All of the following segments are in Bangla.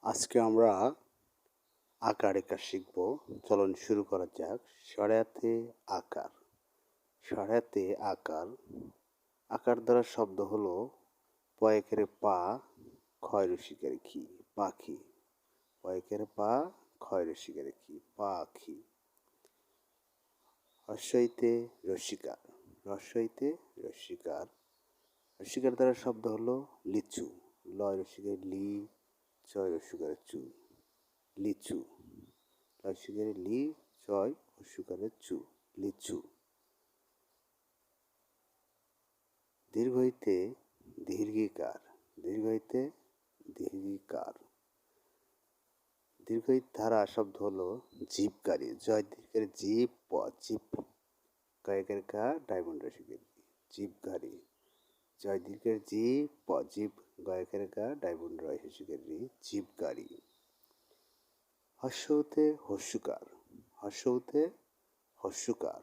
আজকে আমরা আকার রেখা শিখব। চলুন শুরু করা যাক। সরেয়াতে আকার। সরেয়াতে আকার। আকার দ্বারা শব্দ হলো পয়েকের পা, ক্ষয় রসিকের কি, পাখি। পয়েকের পা, ক্ষয় রসিকের কি, পাখি। হর্ষইতে রসিকার। রস্বইতে রসিকার। রসিকার দ্বারা শব্দ হলো লিচু। লয় রসিকের লি, চয় রসিকের চু, লিচু। রসিকের লি, চয় হস্যকারের চু, লিচু। দীর্ঘইতে দীর্ঘিকার। দীর্ঘইতে দীর্ঘিকার। দীর্ঘই ধারা শব্দ হলো জীবকারী। জয় দীর্ঘের জীব, প জীব। কয়েকের কা, ডায়মন্ড রসিকের জীবকারী। জয় দীর্ঘের জীব, প জীব। গয়কের গা, ডায়মন্ড রয় হস্যকের রি, জীবকারী। হর্ষউতে হস্যকার। হর্ষউতে হস্যকার।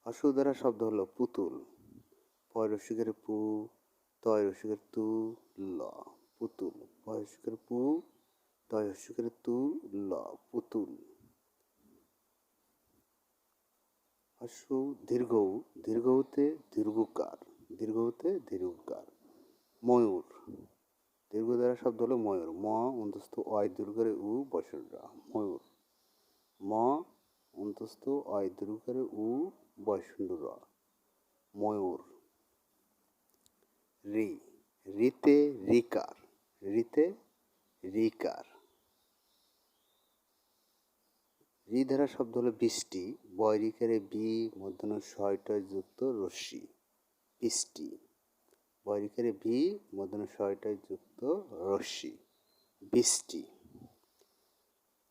হর্ষ দ্বারা শব্দ হলো পুতুল। পয় রসিকের পু, তয় রসিকের তু, ল, পুতুল। পয় রসিকের পু, তয় রসিকের তু, ল, পুতুল। হর্ষ দীর্ঘ। দীর্ঘউতে দীর্ঘকার। দীর্ঘউতে দীর্ঘকার। ময়ূর। দীর্ঘ দ্বারা শব্দ হলো ময়ূর। ম অন্তস্থ অয় দীর্ঘরে উ বসরা, ময়ূর। ম অন্তস্থ অয় দীর্ঘরে উ বয়সুন্ড র, ময়ূর। রি। রিতে রিকার। রিতে রিকার। রি দ্বারা শব্দ হলো বৃষ্টি। বয় রিকারে বি মধ্যাহ্ন ছয়টায় যুক্ত রশ্মি, বৃষ্টি। বয় রিকারে বি মধ্যাহ্ন ছয়টায় যুক্ত রশ্মি, বৃষ্টি।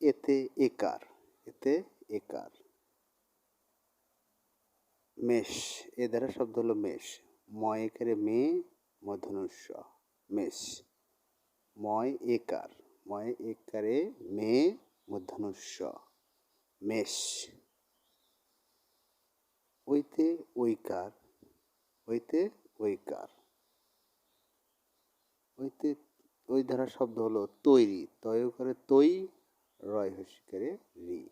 এতে একার। এতে একার। মেষ। এ দ্বারা শব্দ হলো মেষ। ময় একারে মে মধ্যাহ্ন স, মেষ। ময় একার। ময় একারে মে মধ্যাহ্ন স, মেষ। ওইতে ওইকার। ওইতে ওইকার। ওইতে ওই দ্বারা শব্দ হলো তৈরি। তয় করে তৈ, রয় হস্যিকারে রি,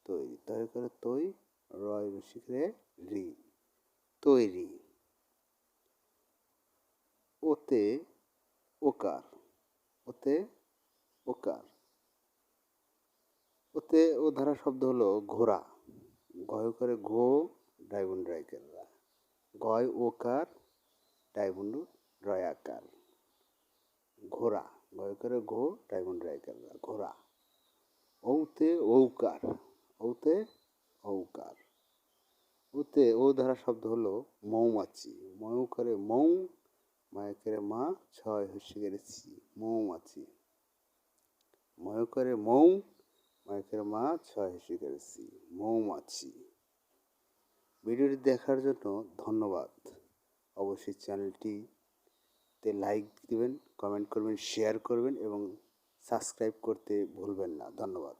তৈরি। তয় করে তৈ, রয় হস্যিকারে রি, তৈরি। ওতে ওকার। ওতে ওকার। ওতে ও ধারা শব্দ হলো ঘোড়া। গয় করে ঘো, ডায়মন্ড রাইকেররা। গয় ওকার, ডায়মন্ড রয় আকার, ঘোড়া। গয় করে ঘো, ডায়মন্ড রাইকেররা, ঘোড়া। ঔতে ঔকার। ঔতে ঔকার। ওতে ও ধারা শব্দ হলো মৌমাছি। ময়ূ করে মৌ, মায়কেরে মা, ছয় হস্যিকারে ছি, মৌমাছি। ময়ূ করে মৌ, মায়কের মা, ছয় হস্যিকারে ছি, মৌমাছি। ভিডিওটি দেখার জন্য ধন্যবাদ। অবশ্যই চ্যানেলটিতে লাইক দিবেন, কমেন্ট করবেন, শেয়ার করবেন এবং সাবস্ক্রাইব করতে ভুলবেন না। ধন্যবাদ।